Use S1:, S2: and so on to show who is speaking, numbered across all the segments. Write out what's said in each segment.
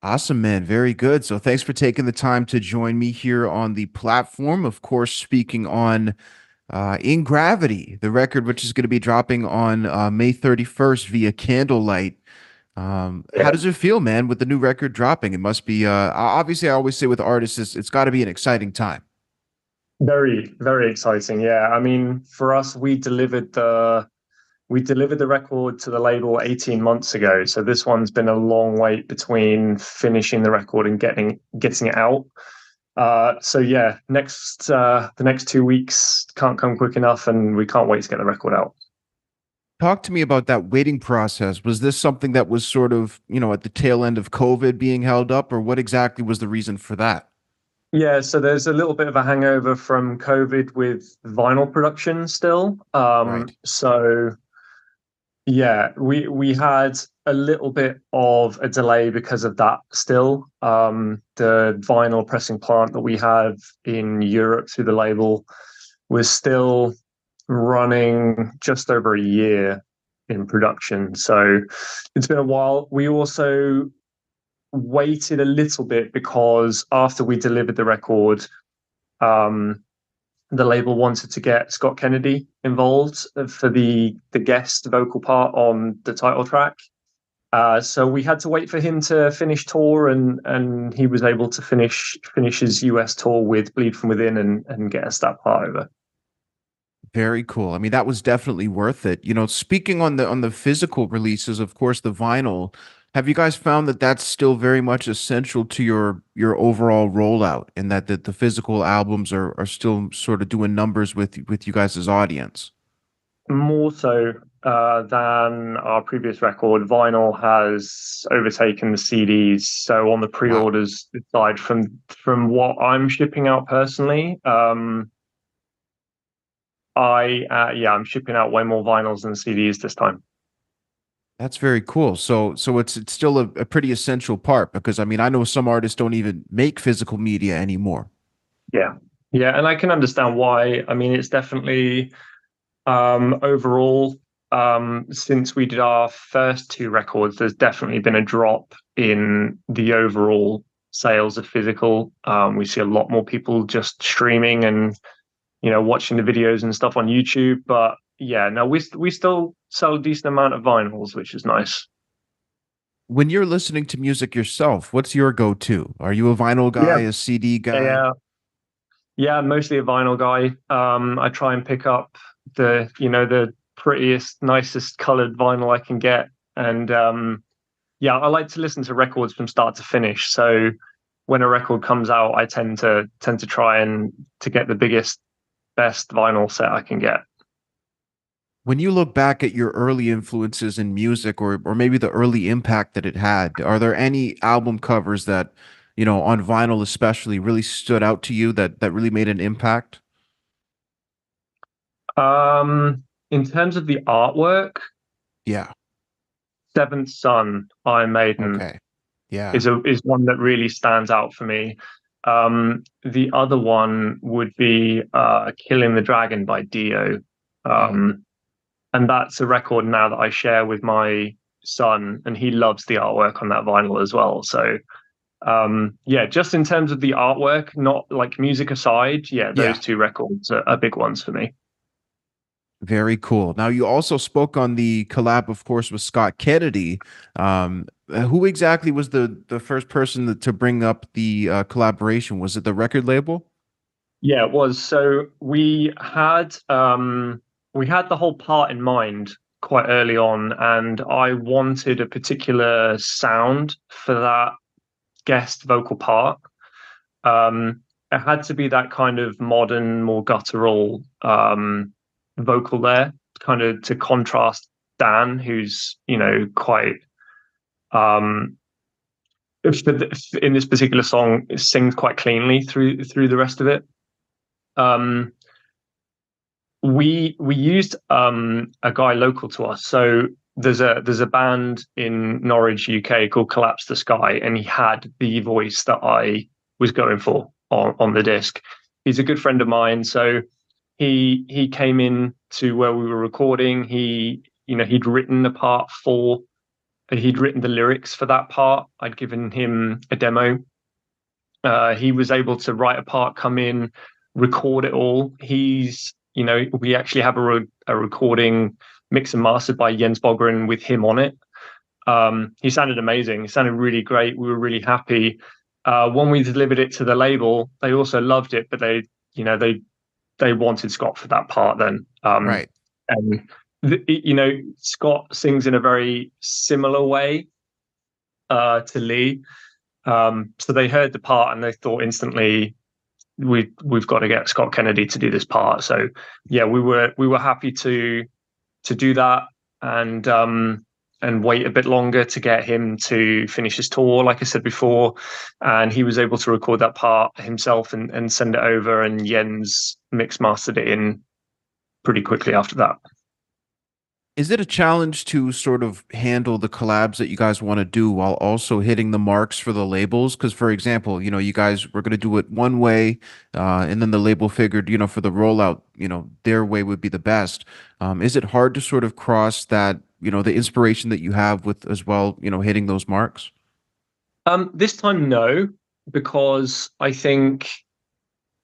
S1: Awesome, man. Very good. So thanks for taking the time to join me here on the platform. Of course, speaking on In Gravity, the record which is going to be dropping on May 31st via Candlelight. How
S2: Yeah,
S1: does it feel, man, with the new record dropping? It must be obviously I always say with artists it's got to be an exciting time.
S2: very, very exciting. Yeah, I mean, for us, we delivered the record to the label 18 months ago. So this one's been a long wait between finishing the record and getting it out. So yeah, the next 2 weeks can't come quick enough, and we can't wait to get the record out.
S1: Talk to me about that waiting process. Was this something that was sort of, at the tail end of COVID being held up, or what exactly was the reason for that?
S2: Yeah, so there's a little bit of a hangover from COVID with vinyl production still.
S1: Right.
S2: So yeah, we had a little bit of a delay because of that still. The vinyl pressing plant that we have in Europe through the label was still running just over a year in production. So it's been a while. We also waited a little bit because after we delivered the record, um, the label wanted to get Scott Kennedy involved for the guest vocal part on the title track. So we had to wait for him to finish tour, and he was able to finish his US tour with Bleed from Within and get us that part over.
S1: Very cool. I mean, that was definitely worth it. Speaking on the physical releases, of course, the vinyl, have you guys found that that's still very much essential to your overall rollout and that the physical albums are still sort of doing numbers with you guys' audience?
S2: More so than our previous record, vinyl has overtaken the CDs. So on the
S1: Wow.
S2: pre-orders side, from what I'm shipping out personally, I'm shipping out way more vinyls than CDs this time.
S1: That's very cool. So it's still a pretty essential part because I mean, I know some artists don't even make physical media anymore.
S2: Yeah, yeah, and I can understand why. I mean, it's definitely overall, since we did our first two records, there's definitely been a drop in the overall sales of physical. We see a lot more people just streaming and watching the videos and stuff on YouTube. But yeah, no, we still sell a decent amount of vinyls, which is nice.
S1: When you're listening to music yourself, what's your go-to? Are you a vinyl
S2: Yeah,
S1: guy, a CD guy?
S2: yeah, yeah. Mostly a vinyl guy. I try and pick up the prettiest, nicest colored vinyl I can get, and yeah, I like to listen to records from start to finish. So when a record comes out, I tend to try and to get the biggest, best vinyl set I can get.
S1: When you look back at your early influences in music or maybe the early impact that it had, are there any album covers that, on vinyl especially really stood out to you that really made an impact?
S2: In terms of the artwork,
S1: Yeah.
S2: Seventh Son, Iron Maiden
S1: Okay. Yeah.
S2: is one that really stands out for me. The other one would be Killing the Dragon by Dio.
S1: Mm.
S2: Um, and that's a record now that I share with my son, and he loves the artwork on that vinyl as well. So yeah, just in terms of the artwork, not like music aside, yeah, those
S1: Yeah.
S2: two records are big ones for me.
S1: Very cool. Now, you also spoke on the collab, of course, with Scott Kennedy. Who exactly was the first person to bring up the collaboration? Was it the record label?
S2: Yeah, it was. So we had the whole part in mind quite early on, and I wanted a particular sound for that guest vocal part. It had to be that kind of modern, more guttural vocal there, kind of to contrast Dan, who's quite um, in this particular song sings quite cleanly through the rest of it. Um, we used a guy local to us, so there's a band in Norwich, UK called Collapse the Sky, and he had the voice that I was going for on the disc. He's a good friend of mine, so he came in to where we were recording. He'd written a part for he'd written the lyrics for that part. I'd given him a demo. He was able to write a part, come in, record it all. We actually have a recording mixed and mastered by Jens Bogren with him on it. He sounded amazing. He sounded really great. We were really happy. When we delivered it to the label, they also loved it, but they wanted Scott for that part then.
S1: Right.
S2: And Scott sings in a very similar way to Lee. So they heard the part and they thought instantly, we've got to get Scott Kennedy to do this part. So yeah, we were happy to do that and wait a bit longer to get him to finish his tour, like I said before. And he was able to record that part himself and send it over, and Jens mix mastered it in pretty quickly after that.
S1: Is it a challenge to sort of handle the collabs that you guys want to do while also hitting the marks for the labels? Because, for example, you guys were going to do it one way, and then the label figured, for the rollout, their way would be the best. Is it hard to sort of cross that, the inspiration that you have with as well, hitting those marks?
S2: This time, no, because I think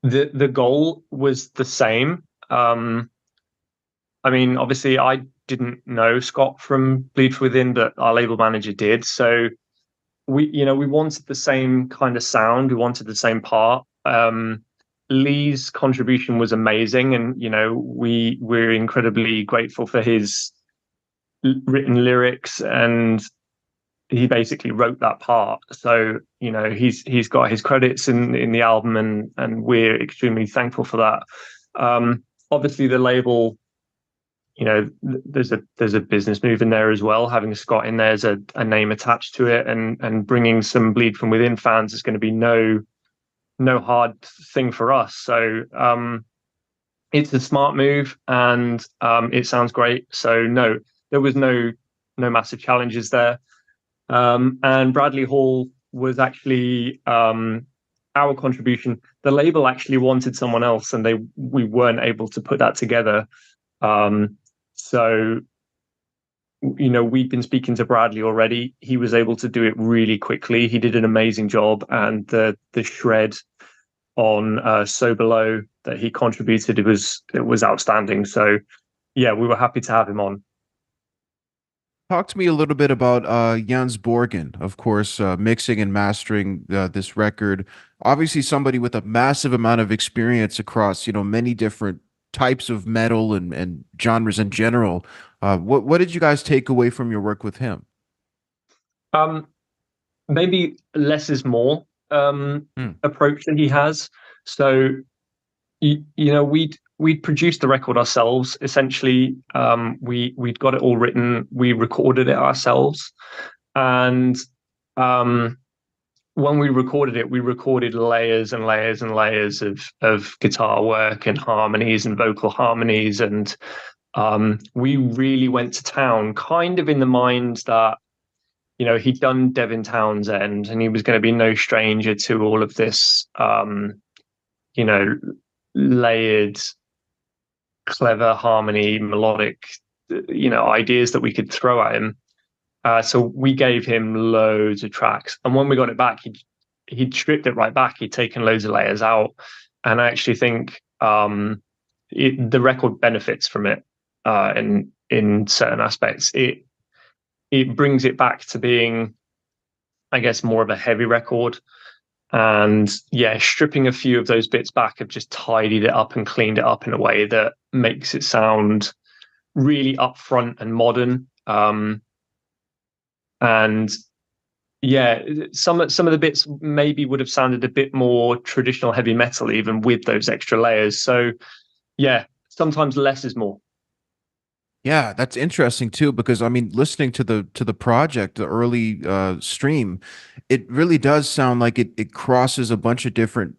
S2: the goal was the same. I mean, obviously, I didn't know Scott from Bleed from Within, but our label manager did. So we wanted the same kind of sound. We wanted the same part. Lee's contribution was amazing, and we're incredibly grateful for his written lyrics, and he basically wrote that part. So he's got his credits in the album, and we're extremely thankful for that. Obviously, the label, there's a business move in there as well. Having Scott in there as a name attached to it, and bringing some Bleed from Within fans is going to be no hard thing for us. So it's a smart move, and it sounds great. So no, there was no massive challenges there. And Bradley Hall was actually our contribution. The label actually wanted someone else, and we weren't able to put that together. So we'd been speaking to Bradley already. He was able to do it really quickly. He did an amazing job, and the shred on So Below that he contributed, it was outstanding. So yeah, we were happy to have him on.
S1: Talk to me a little bit about Jens Borgen, of course, mixing and mastering this record. Obviously, somebody with a massive amount of experience across, many different types of metal and genres in general. What did you guys take away from your work with him?
S2: Um, Maybe less is more
S1: Hmm.
S2: approach that he has. So we'd produced the record ourselves. Essentially, we'd got it all written. We recorded it ourselves, and um, when we recorded it, we recorded layers and layers and layers of guitar work and harmonies and vocal harmonies, and we really went to town, kind of in the mind that he'd done Devin Townsend, and he was going to be no stranger to all of this, you know, layered, clever harmony, melodic, ideas that we could throw at him. So we gave him loads of tracks, and when we got it back, he'd stripped it right back. He'd taken loads of layers out, and I actually think the record benefits from it in certain aspects. It brings it back to being, I guess, more of a heavy record. And yeah, stripping a few of those bits back have just tidied it up and cleaned it up in a way that makes it sound really upfront and modern. And yeah, some of the bits maybe would have sounded a bit more traditional heavy metal, even with those extra layers. So yeah, sometimes less is more.
S1: Yeah, that's interesting too, because I mean, listening to the project, the early stream, it really does sound like it crosses a bunch of different,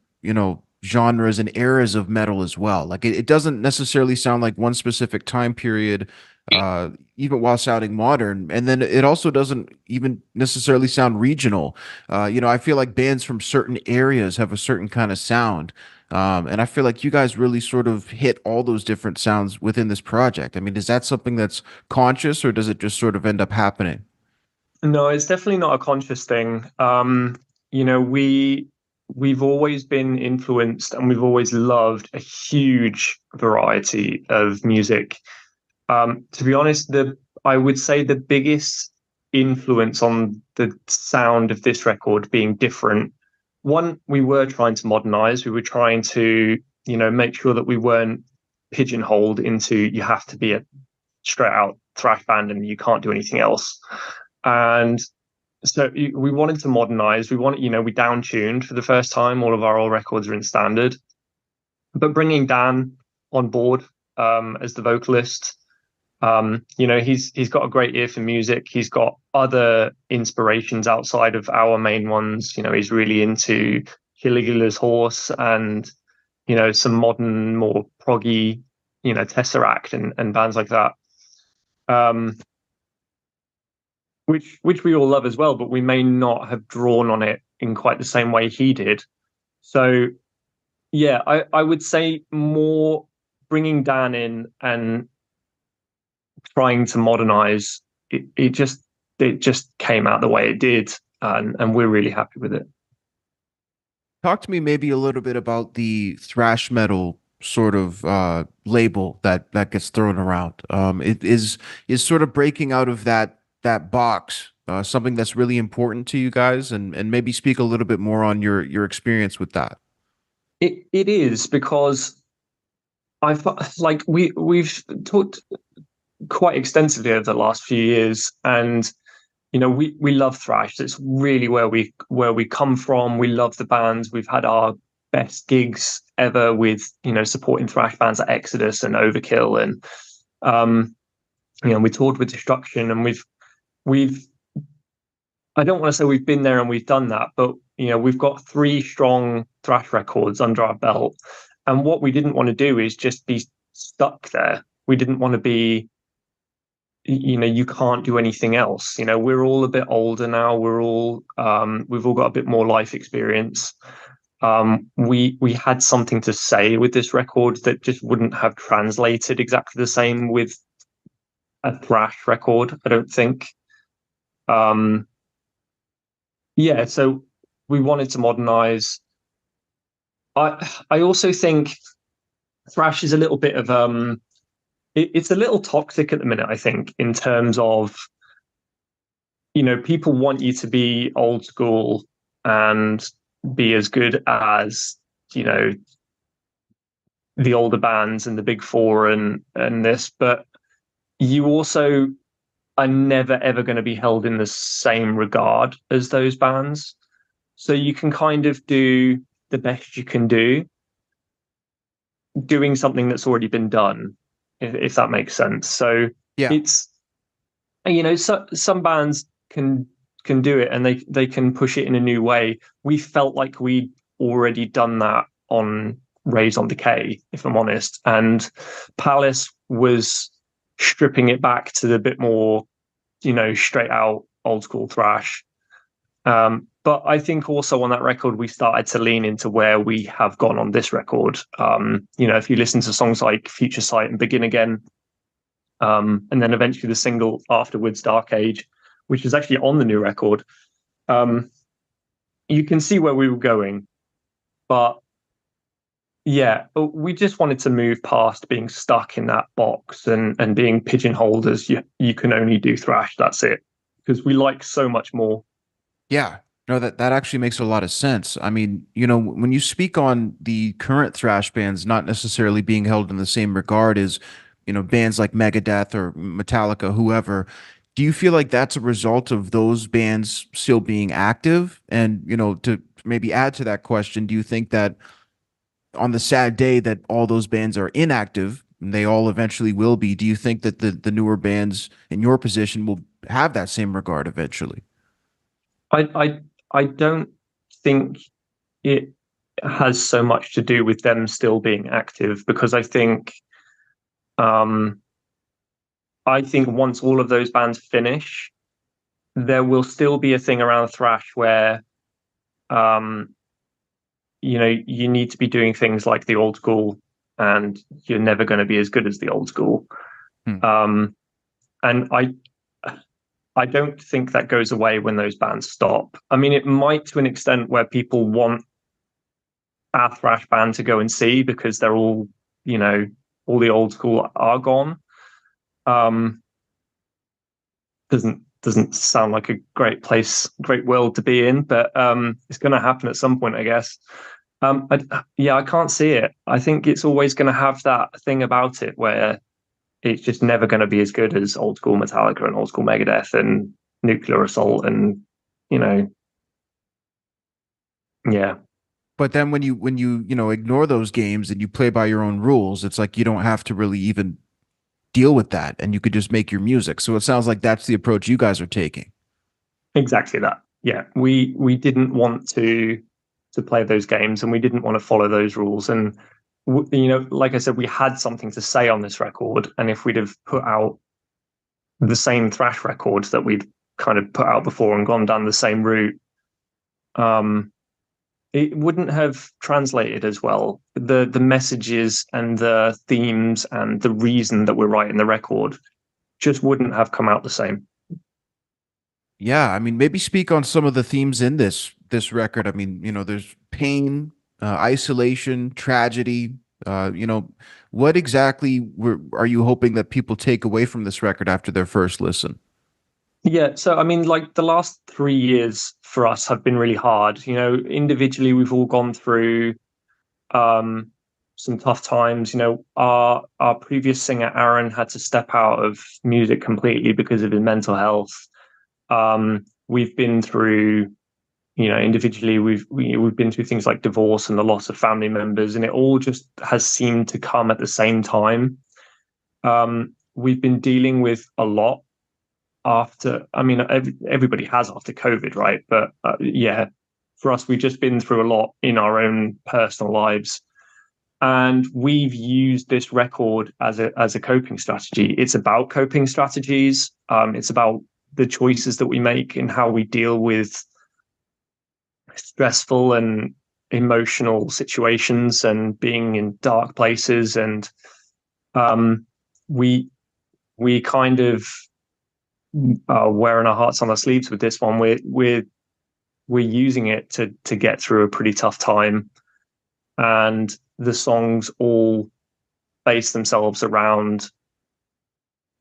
S1: genres and eras of metal as well. Like it doesn't necessarily sound like one specific time period, even while sounding modern. And then it also doesn't even necessarily sound regional. I feel like bands from certain areas have a certain kind of sound. And I feel like you guys really sort of hit all those different sounds within this project. I mean, is that something that's conscious or does it just sort of end up happening?
S2: No, it's definitely not a conscious thing. You know, we've always been influenced and we've always loved a huge variety of music. To be honest, the I would say the biggest influence on the sound of this record being different. One, we were trying to modernize. We were trying to, make sure that we weren't pigeonholed into you have to be a straight out thrash band and you can't do anything else. And so we wanted to modernize. We down tuned for the first time. All of our old records are in standard, but bringing Dan on board as the vocalist, he's got a great ear for music. He's got other inspirations outside of our main ones. He's really into Caligula's Horse and some modern, more proggy, Tesseract and bands like that. Um, which we all love as well, but we may not have drawn on it in quite the same way he did. So yeah, I would say more bringing Dan in and trying to modernize it just came out the way it did, and we're really happy with it.
S1: Talk to me maybe a little bit about the thrash metal sort of label that gets thrown around. It is sort of breaking out of that box, something that's really important to you guys, and maybe speak a little bit more on your experience with that.
S2: It is because I've like we've talked quite extensively over the last few years, and we love thrash. It's really where we come from. We love the bands. We've had our best gigs ever with supporting thrash bands like Exodus and Overkill, and we toured with Destruction, and we've I don't want to say we've been there and we've done that, but we've got three strong thrash records under our belt, and what we didn't want to do is just be stuck there. We didn't want to be, you can't do anything else. We're all a bit older now. We've all got a bit more life experience. We had something to say with this record that just wouldn't have translated exactly the same with a thrash record, I don't think. Um, yeah, so we wanted to modernize. I also think thrash is a little bit of it's a little toxic at the minute, I think, in terms of people want you to be old school and be as good as you know the older bands and the big four and this, but you also are never ever going to be held in the same regard as those bands. So you can kind of do the best you can do, doing something that's already been done, if that makes sense. So
S1: Yeah.
S2: it's some bands can do it and they can push it in a new way. We felt like we'd already done that on Raise on Decay, if I'm honest, and Palace was stripping it back to the bit more straight out old school thrash. But I think also on that record, we started to lean into where we have gone on this record. If you listen to songs like Future Sight and Begin Again, and then eventually the single afterwards, Dark Age, which is actually on the new record, you can see where we were going. But yeah, we just wanted to move past being stuck in that box and being pigeonholed as you can only do thrash. That's it. Because we like so much more.
S1: Yeah. No, that actually makes a lot of sense. I mean, when you speak on the current thrash bands not necessarily being held in the same regard as, bands like Megadeth or Metallica, whoever, do you feel like that's a result of those bands still being active? And, to maybe add to that question, do you think that on the sad day that all those bands are inactive, and they all eventually will be, do you think that the newer bands in your position will have that same regard eventually?
S2: I don't think it has so much to do with them still being active, because um I think once all of those bands finish, there will still be a thing around thrash where um you need to be doing things like the old school, and you're never going to be as good as the old school.
S1: Hmm.
S2: um and I don't think that goes away when those bands stop. I mean, it might to an extent where people want a thrash band to go and see because they're all, you know, all the old school are gone. Um, doesn't sound like a great place, great world to be in, but it's going to happen at some point, I guess. Yeah, I can't see it. I think it's always going to have that thing about it where it's just never going to be as good as old school Metallica and old school Megadeth and Nuclear Assault and you know, yeah,
S1: But then when you ignore those games and you play by your own rules, it's like you don't have to really even deal with that, and you could just make your music. So it sounds like that's the approach you guys are taking.
S2: exactly that. Yeah, we didn't want to play those games and we didn't want to follow those rules and you know, like I said, we had something to say on this record, and if we'd have put out the same thrash record that we'd kind of put out before and gone down the same route, um, it wouldn't have translated as well. The messages and the themes and the reason that we're writing the record just wouldn't have come out the same.
S1: Yeah, I mean, maybe speak on some of the themes in this record. I mean, there's pain, isolation, tragedy. What exactly are you hoping that people take away from this record after their first listen?
S2: Yeah, so I mean, like the last 3 years for us have been really hard. You know, individually, we've all gone through um, some tough times. You know, our previous singer Aaron had to step out of music completely because of his mental health. We've been through, you know, individually, we've been through things like divorce and the loss of family members, and it all just has seemed to come at the same time. We've been dealing with a lot after. I mean, everybody has after COVID, right? But yeah, for us, we've just been through a lot in our own personal lives, and we've used this record as a coping strategy. It's about coping strategies. It's about the choices that we make and how we deal with stressful and emotional situations and being in dark places. And um, we we kind of wearing our hearts on our sleeves with this one. We're using it to get through a pretty tough time, and the songs all base themselves around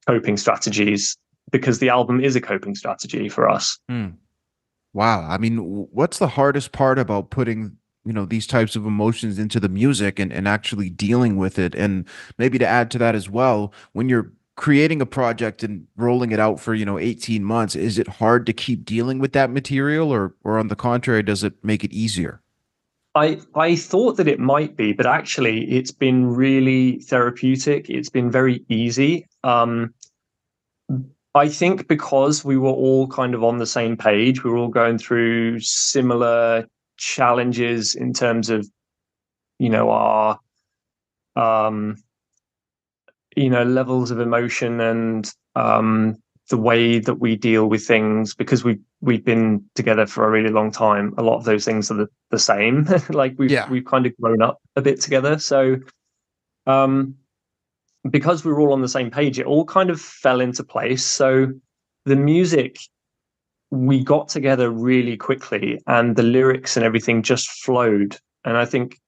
S2: coping strategies because the album is a coping strategy for us.
S1: Hmm. Wow. I mean, what's the hardest part about putting, these types of emotions into the music and actually dealing with it? And maybe to add to that as well, when you're creating a project and rolling it out for, 18 months, is it hard to keep dealing with that material, or on the contrary, does it make it easier?
S2: I thought that it might be, but actually, it's been really therapeutic. It's been very easy. I think because we were all kind of on the same page, we were all going through similar challenges in terms of, you know, our um, levels of emotion and the way that we deal with things because we've been together for a really long time. A lot of those things are the same. Like
S1: Yeah.
S2: we've kind of grown up a bit together. So um, because we were all on the same page, it all kind of fell into place. So the music, we got together really quickly and the lyrics and everything just flowed. And I think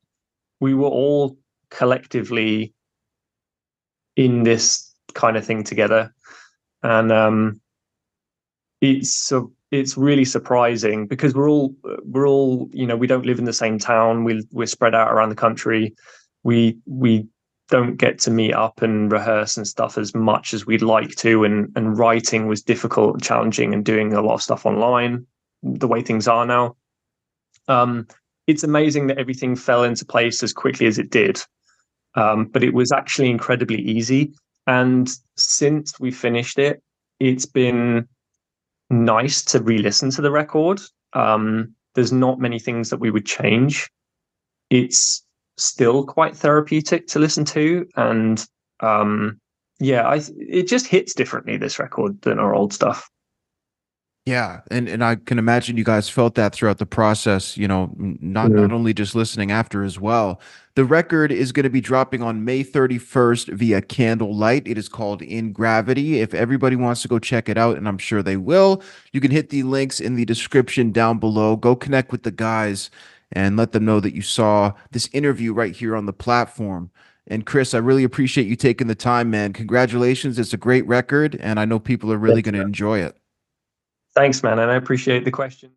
S2: we were all collectively in this kind of thing together. And it's really surprising because we're all we don't live in the same town. We're spread out around the country. We don't get to meet up and rehearse and stuff as much as we'd like to, and writing was difficult and challenging, and doing a lot of stuff online the way things are now. um it's amazing that everything fell into place as quickly as it did, but it was actually incredibly easy. And since we finished it, it's been nice to re-listen to the record. There's not many things that we would change. It's still quite therapeutic to listen to, and yeah, it just hits differently, this record, than our old stuff.
S1: Yeah, and I can imagine you guys felt that throughout the process, not
S2: Mm.
S1: only just listening after as well. The record is going to be dropping on May 31st via Candlelight. It is called In Gravity. If everybody wants to go check it out, and I'm sure they will, you can hit the links in the description down below. Go connect with the guys and let them know that you saw this interview right here on the platform. And Chris, I really appreciate you taking the time, man. Congratulations. It's a great record, and I know people are really
S2: Thank
S1: going
S2: you,
S1: to
S2: man.
S1: enjoy it.
S2: Thanks, man, and I appreciate the question.